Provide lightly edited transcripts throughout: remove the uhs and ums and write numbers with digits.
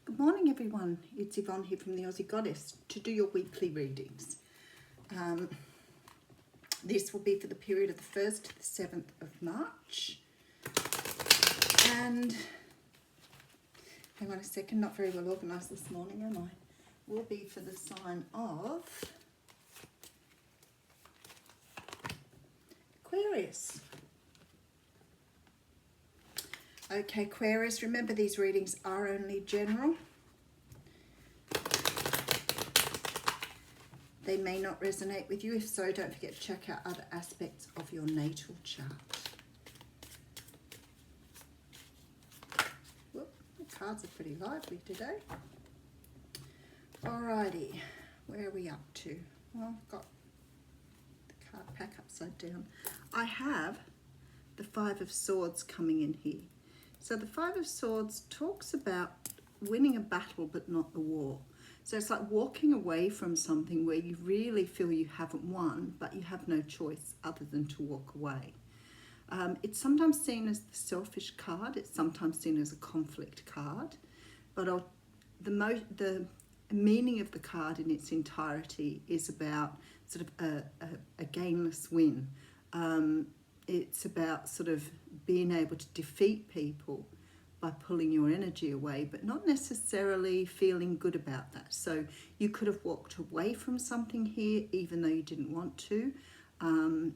Good morning, everyone. It's Yvonne here from the Aussie Goddess to do your weekly readings. This will be for the period of the 1st to the 7th of March. And hang on a second, not very well organised this morning, am I? Will be for the sign of Aquarius. Okay, Aquarius, remember these readings are only general. They may not resonate with you. If so, don't forget to check out other aspects of your natal chart. Whoop, the cards are pretty lively today. Alrighty, where are we up to? Well, I've got the card pack upside down. I have the Five of Swords coming in here. So the Five of Swords talks about winning a battle but not the war. So it's like walking away from something where you really feel you haven't won, but you have no choice other than to walk away. It's sometimes seen as the selfish card. It's sometimes seen as a conflict card. But the meaning of the card in its entirety is about sort of a gainless win. It's about sort of being able to defeat people by pulling your energy away, but not necessarily feeling good about that. So you could have walked away from something here even though you didn't want to. You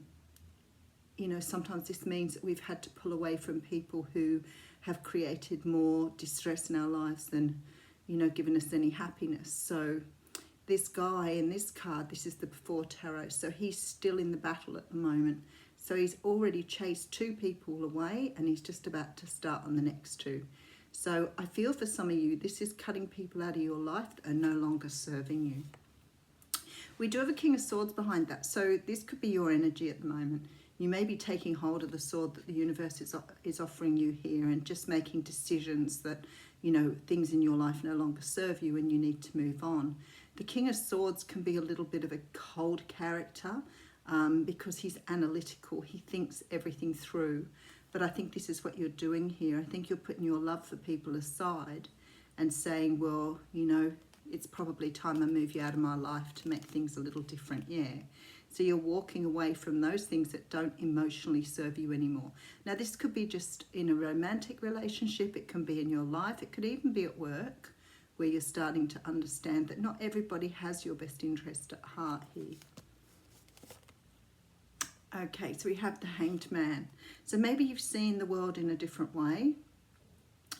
know, sometimes this means that we've had to pull away from people who have created more distress in our lives than, you know, given us any happiness. So this guy in this card, this is the Before Tarot, so he's still in the battle at the moment. So he's already chased 2 people away and he's just about to start on the next 2. So I feel for some of you, this is cutting people out of your life that are no longer serving you. We do have a King of Swords behind that. So this could be your energy at the moment. You may be taking hold of the sword that the universe is offering you here and just making decisions that, you know, things in your life no longer serve you and you need to move on. The King of Swords can be a little bit of a cold character. Because he's analytical, he thinks everything through. But I think this is what you're doing here. I think you're putting your love for people aside and saying, well, you know, it's probably time I move you out of my life to make things a little different, yeah. So you're walking away from those things that don't emotionally serve you anymore. Now, this could be just in a romantic relationship, it can be in your life, it could even be at work, where you're starting to understand that not everybody has your best interest at heart here. Okay, so we have the Hanged Man. So maybe you've seen the world in a different way.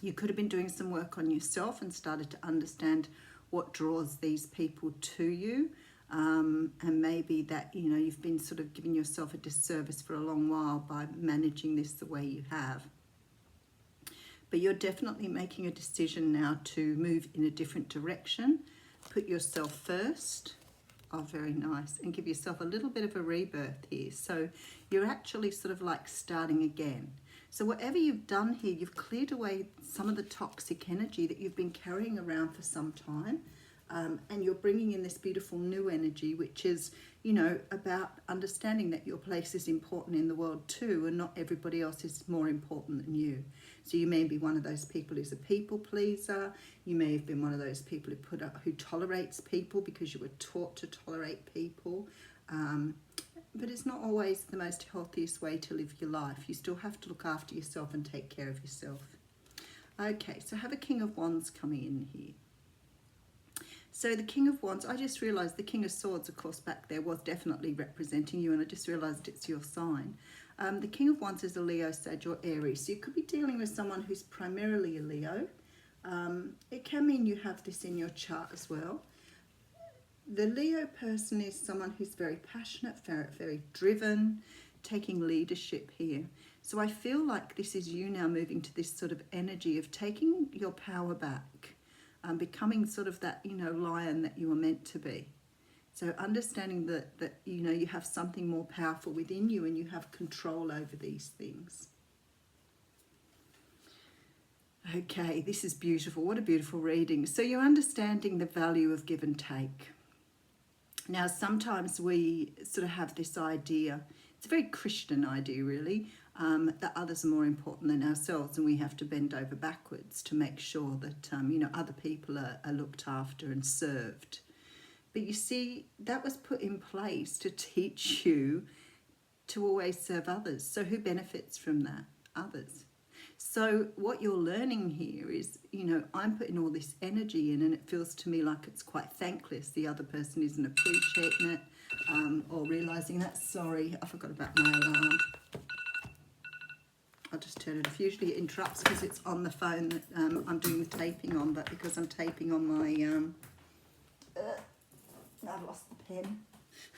You could have been doing some work on yourself and started to understand what draws these people to you. And maybe that, you know, you've been sort of giving yourself a disservice for a long while by managing this the way you have. But you're definitely making a decision now to move in a different direction. Put yourself first. Oh, very nice. And give yourself a little bit of a rebirth here. So you're actually sort of like starting again. So whatever you've done here, you've cleared away some of the toxic energy that you've been carrying around for some time. And you're bringing in this beautiful new energy, which is, you know, about understanding that your place is important in the world too, and not everybody else is more important than you. So you may be one of those people who's a people pleaser. You may have been one of those people who tolerates people because you were taught to tolerate people. But it's not always the most healthiest way to live your life. You still have to look after yourself and take care of yourself. Okay, so have a King of Wands coming in here. So the King of Wands, I just realised the King of Swords, of course, back there was definitely representing you, and I just realised it's your sign. The King of Wands is a Leo, Sag or Aries, so you could be dealing with someone who's primarily a Leo. It can mean you have this in your chart as well. The Leo person is someone who's very passionate, very driven, taking leadership here. So I feel like this is you now moving to this sort of energy of taking your power back. Becoming sort of that, you know, lion that you were meant to be. So understanding that you know, you have something more powerful within you and you have control over these things. Okay, this is beautiful. What a beautiful reading. So you're understanding the value of give and take. Now, sometimes we sort of have this idea, it's a very Christian idea really, that others are more important than ourselves, and we have to bend over backwards to make sure that other people are looked after and served. But you see, that was put in place to teach you to always serve others. So who benefits from that? Others. So what you're learning here is, I'm putting all this energy in, and it feels to me like it's quite thankless. The other person isn't appreciating it or realising that. Sorry, I forgot about my alarm. I'll just turn it off. Usually it interrupts because it's on the phone that I'm doing the taping on, but because I'm taping on my... I've lost the pen.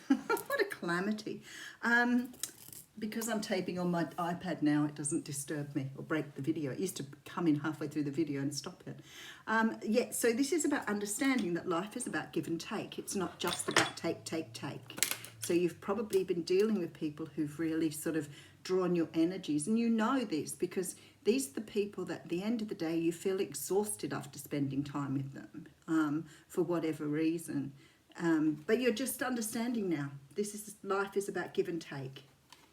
What a calamity. Because I'm taping on my iPad now, it doesn't disturb me or break the video. It used to come in halfway through the video and stop it. Yeah, so this is about understanding that life is about give and take. It's not just about take, take, take. So you've probably been dealing with people who've really sort of drawn your energies, and you know this because these are the people that at the end of the day you feel exhausted after spending time with them for whatever reason. But you're just understanding now. Life is about give and take.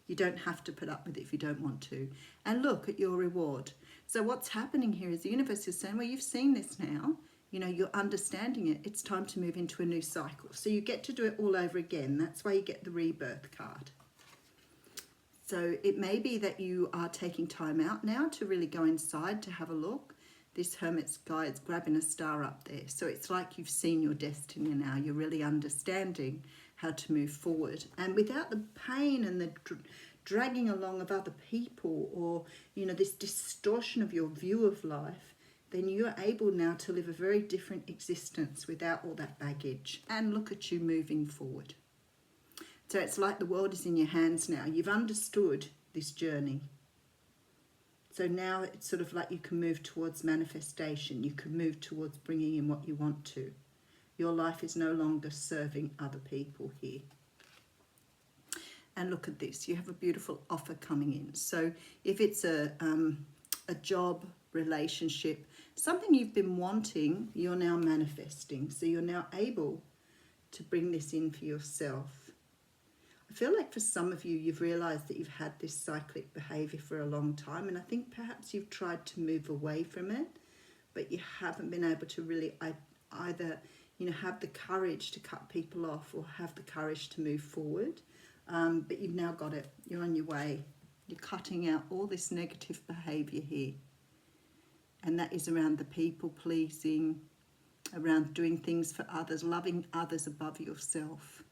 You don't have to put up with it if you don't want to. And look at your reward. So what's happening here is the universe is saying, well, you've seen this now. You're understanding it. It's time to move into a new cycle. So you get to do it all over again. That's why you get the rebirth card. So it may be that you are taking time out now to really go inside to have a look. This Hermit's guide's grabbing a star up there. So it's like you've seen your destiny now. You're really understanding how to move forward. And without the pain and the dragging along of other people or, this distortion of your view of life, then you're able now to live a very different existence without all that baggage. And look at you moving forward. So it's like the world is in your hands now. You've understood this journey. So now it's sort of like you can move towards manifestation. You can move towards bringing in what you want to. Your life is no longer serving other people here. And look at this. You have a beautiful offer coming in. So if it's a job, relationship, something you've been wanting, you're now manifesting. So you're now able to bring this in for yourself. I feel like for some of you, you've realised that you've had this cyclic behaviour for a long time, and I think perhaps you've tried to move away from it, but you haven't been able to really either, have the courage to cut people off or have the courage to move forward. But you've now got it. You're on your way. You're cutting out all this negative behaviour here, and that is around the people pleasing, around doing things for others, loving others above yourself.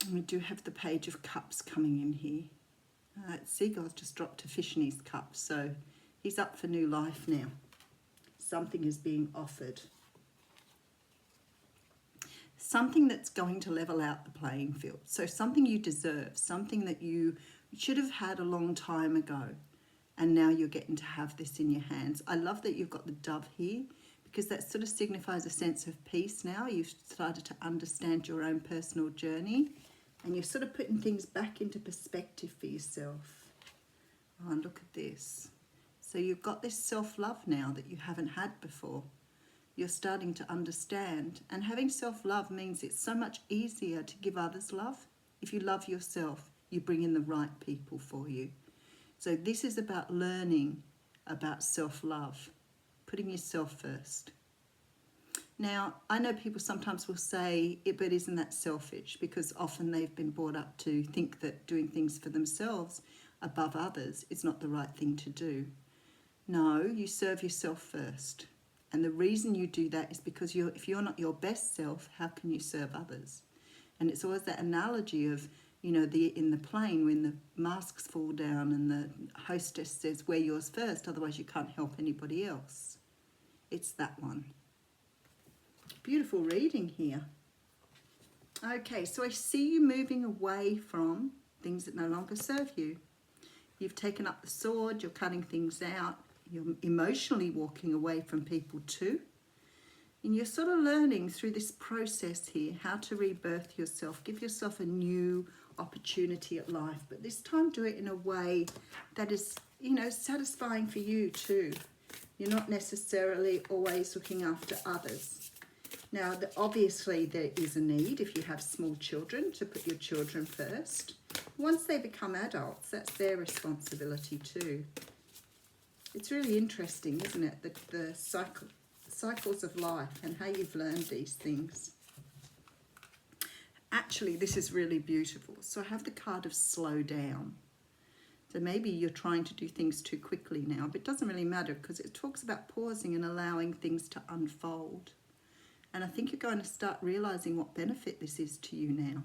And we do have the Page of Cups coming in here. Seagull's just dropped a fish in his cup, so he's up for new life now. Something is being offered. Something that's going to level out the playing field. So something you deserve, something that you should have had a long time ago, and now you're getting to have this in your hands. I love that you've got the dove here, because that sort of signifies a sense of peace now. You've started to understand your own personal journey, and you're sort of putting things back into perspective for yourself. Oh, look at this. So you've got this self-love now that you haven't had before. You're starting to understand. And having self-love means it's so much easier to give others love. If you love yourself, you bring in the right people for you. So this is about learning about self-love, putting yourself first. Now, I know people sometimes will say, but isn't that selfish? Because often they've been brought up to think that doing things for themselves above others is not the right thing to do. No, you serve yourself first. And the reason you do that is because if you're not your best self, how can you serve others? And it's always that analogy of, in the plane when the masks fall down and the hostess says, wear yours first, otherwise you can't help anybody else. It's that one. Beautiful reading here. Okay, so I see you moving away from things that no longer serve you. You've taken up the sword, you're cutting things out, you're emotionally walking away from people too. And you're sort of learning through this process here how to rebirth yourself, give yourself a new opportunity at life, but this time do it in a way that is, satisfying for you too. You're not necessarily always looking after others. Now, obviously there is a need if you have small children to put your children first. Once they become adults, that's their responsibility too. It's really interesting, isn't it? The cycles of life and how you've learned these things. Actually, this is really beautiful. So I have the card of slow down. So maybe you're trying to do things too quickly now, but it doesn't really matter because it talks about pausing and allowing things to unfold. And I think you're going to start realizing what benefit this is to you now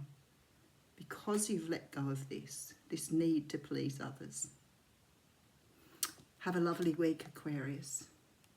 because you've let go of this need to please others. Have a lovely week, Aquarius.